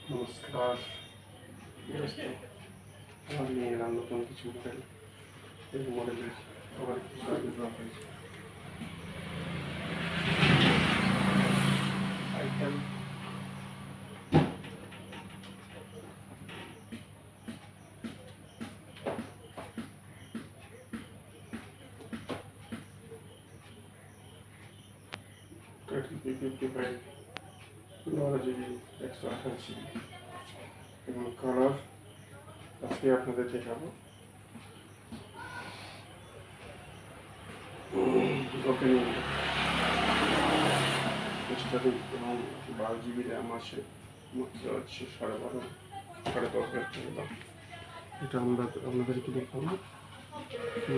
নমস্কার। আমার নিয়ে এলাম নতুন কিছু মডেল। এই মডেলের আবার কিছু আবির্ভাব হয়েছে। আইটেম $55 GB 128 GB এবং কালার আজকে আপনাদের দেখাবো। ওপেনিং স্টার্টিং এবং 12 GB র্যাম আছে, মাত্র হচ্ছে 12.5 টাকা দাম। এটা আমরা আপনাদেরকে দেখাবো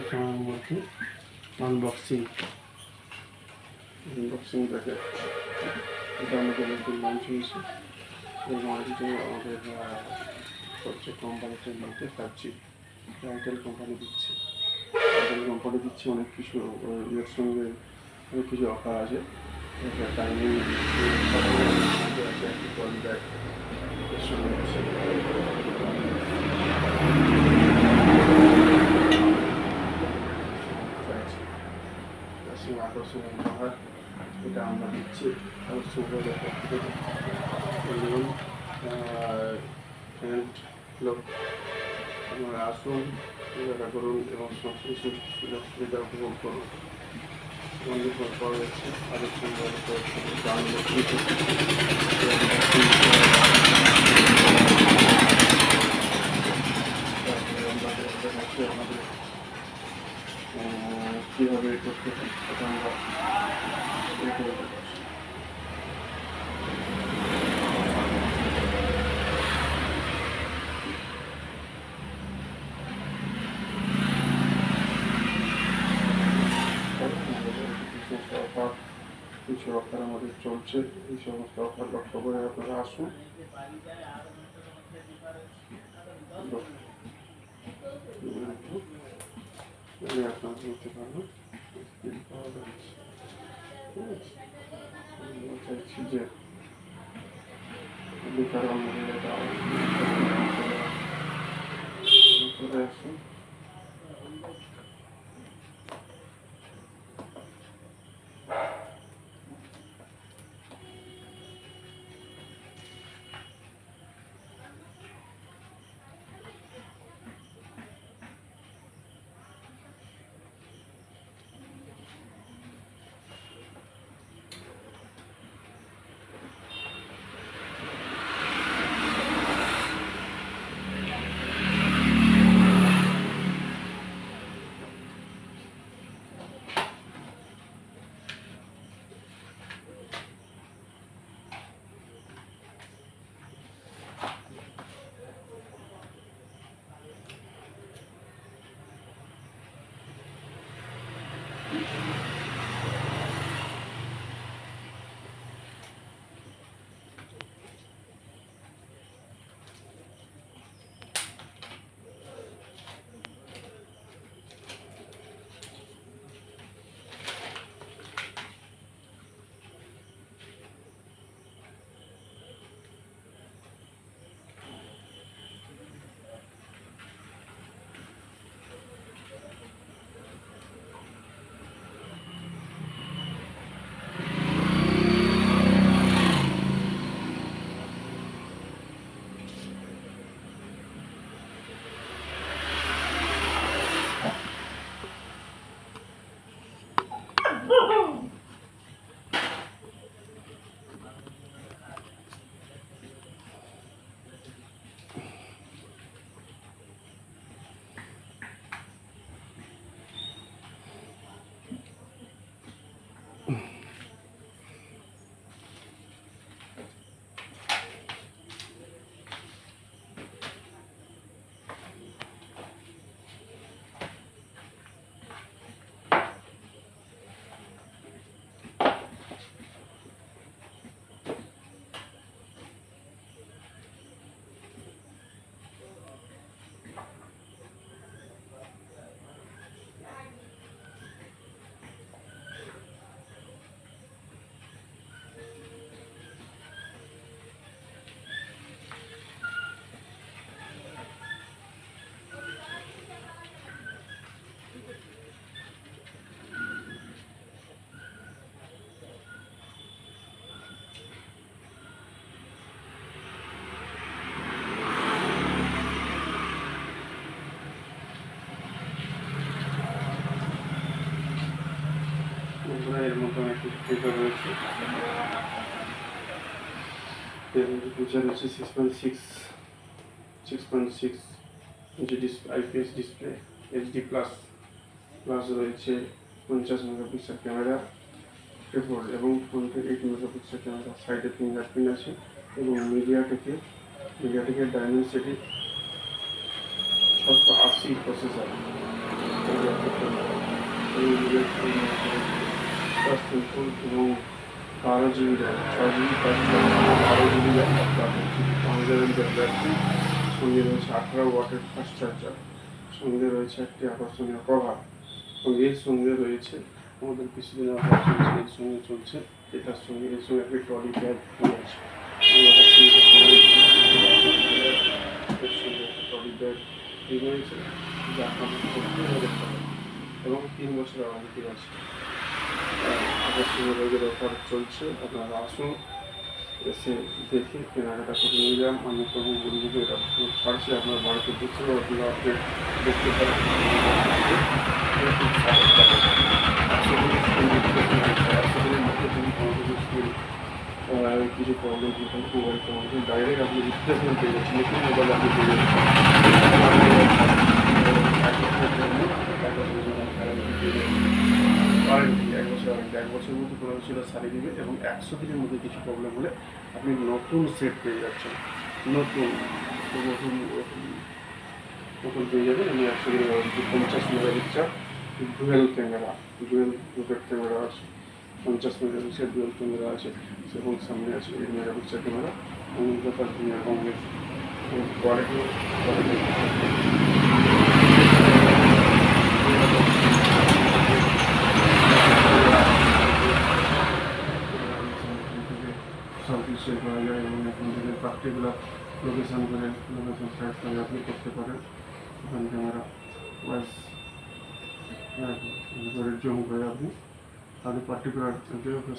সময়ের মধ্যে। আনবক্সিং দেখে এটা আমাদের নতুন লঞ্চ হয়েছে এবং আমাদের হচ্ছে কোম্পানিটার মধ্যে 5G এয়ারটেল কোম্পানি দিচ্ছে। অনেক কিছু, এর সঙ্গে অনেক কিছু অফার আছে। টাইমিং একটি কল ব্যাক এর সঙ্গে আছে। আকর্ষণীয় উপহার এটা আমরা দিচ্ছি। লোক আপনারা আসুন, দেখা করুন এবং সংশ্লিষ্ট সুযোগ সুবিধা উপভোগ করুন। রয়েছে আরও সম্ভবত আমাদের কীভাবে করতে হয় সেটা আমরা কিছু অফার আমাদের চলছে। এই সমস্ত অফার লক্ষ্য করে আপনারা আসুন। আপনারা বলতে পারবেন চাইছি যে কারণ চলে আসুন। এটা রয়েছে, এর ফিচার হচ্ছে 6.6 inch IPS display, HD plus plus রয়েছে 50 মেগাপিক্সেল ক্যামেরা ট্রিপল এবং ফ্রন্টে 8 মেগাপিক্সেল ক্যামেরা, সাইডে ফিঙ্গারপ্রিন্ট আছে এবং মিডিয়াটেকের ডায়মেনসিটি 680 প্রসেসর এবং 12 GB RAM, 6 GB 12 GB RAM, 5000 mAh battery, সঙ্গে রয়েছে 18 ওয়াটের ফাস্ট চার্জার, সঙ্গে রয়েছে একটি আকর্ষণীয় কভার এবং এর সঙ্গে রয়েছে আমাদের কিছুদিন আগে চলছে, এর সঙ্গে চলছে এটার সঙ্গে এর সঙ্গে একটি ট্রলি ব্যাগ রয়েছে, এর সঙ্গে একটা ট্রলি ব্যাগ রয়েছে যা আপনাদের করতে হবে এবং 3 বছর ওয়ারেন্টি আছে। আকর্ষণীয় ব্যাগের অফার চলছে, আপনারা আসুন, এসে দেখে কেনাকাটা করে নিয়ে যান। আমি তবু বলবো যে এটা ছাড়ছি, আপনার বাড়িতে দেখতেও আপনারা আপনি দেখতে পারেন। কিছু প্রবলেম মোবাইল প্রবলেম ডাইরেক্ট আপনি রিপ্লেসমেন্ট পেয়ে যাচ্ছেন, নতুন মোবাইল আপনি পেয়ে যাচ্ছেন। ওয়ারেন্টি 1 বছর ওয়ারেন্টি, 1 বছরের মধ্যে কোনো কিছু সারিয়ে দেবে এবং 100 দিনের মধ্যে কিছু প্রবলেম হলে আপনি নতুন সেট পেয়ে যাচ্ছেন, নতুন পেয়ে যাবেন। আমি 100 দিনের warranty, 50 megapixel dual rooted camera আছে, 50 মেগাপিক্সেল ডুয়েল ক্যামেরা আছে এবং সামনে আছে 8 মেগাপিক্সেল ক্যামেরা এবং ব্যাপার এবং কোয়ালিটি সব কিছু করা যায় এবং এখন থেকে পার্টিকুলার লোকেশান করে লোকেশান সার্চ করে আপনি করতে পারেন। ওখান ক্যামেরা ওয়াইজ করে জুম করে আপনি পার্টিকুলার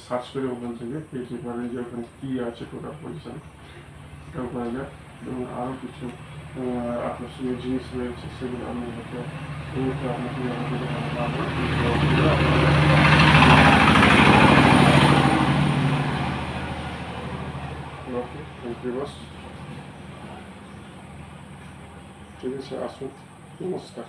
সার্চ করে ওখান থেকে পেতে পারেন যে ওখানে কী আছে টোটাল পজিশন, এটাও করা যায় এবং আরও কিছু আকর্ষণীয় জিনিস রয়েছে সেগুলো আমি হয়তো আপনাকে থ্যাংক ইউ বস, ঠিক আছে, আসুন, নমস্কার।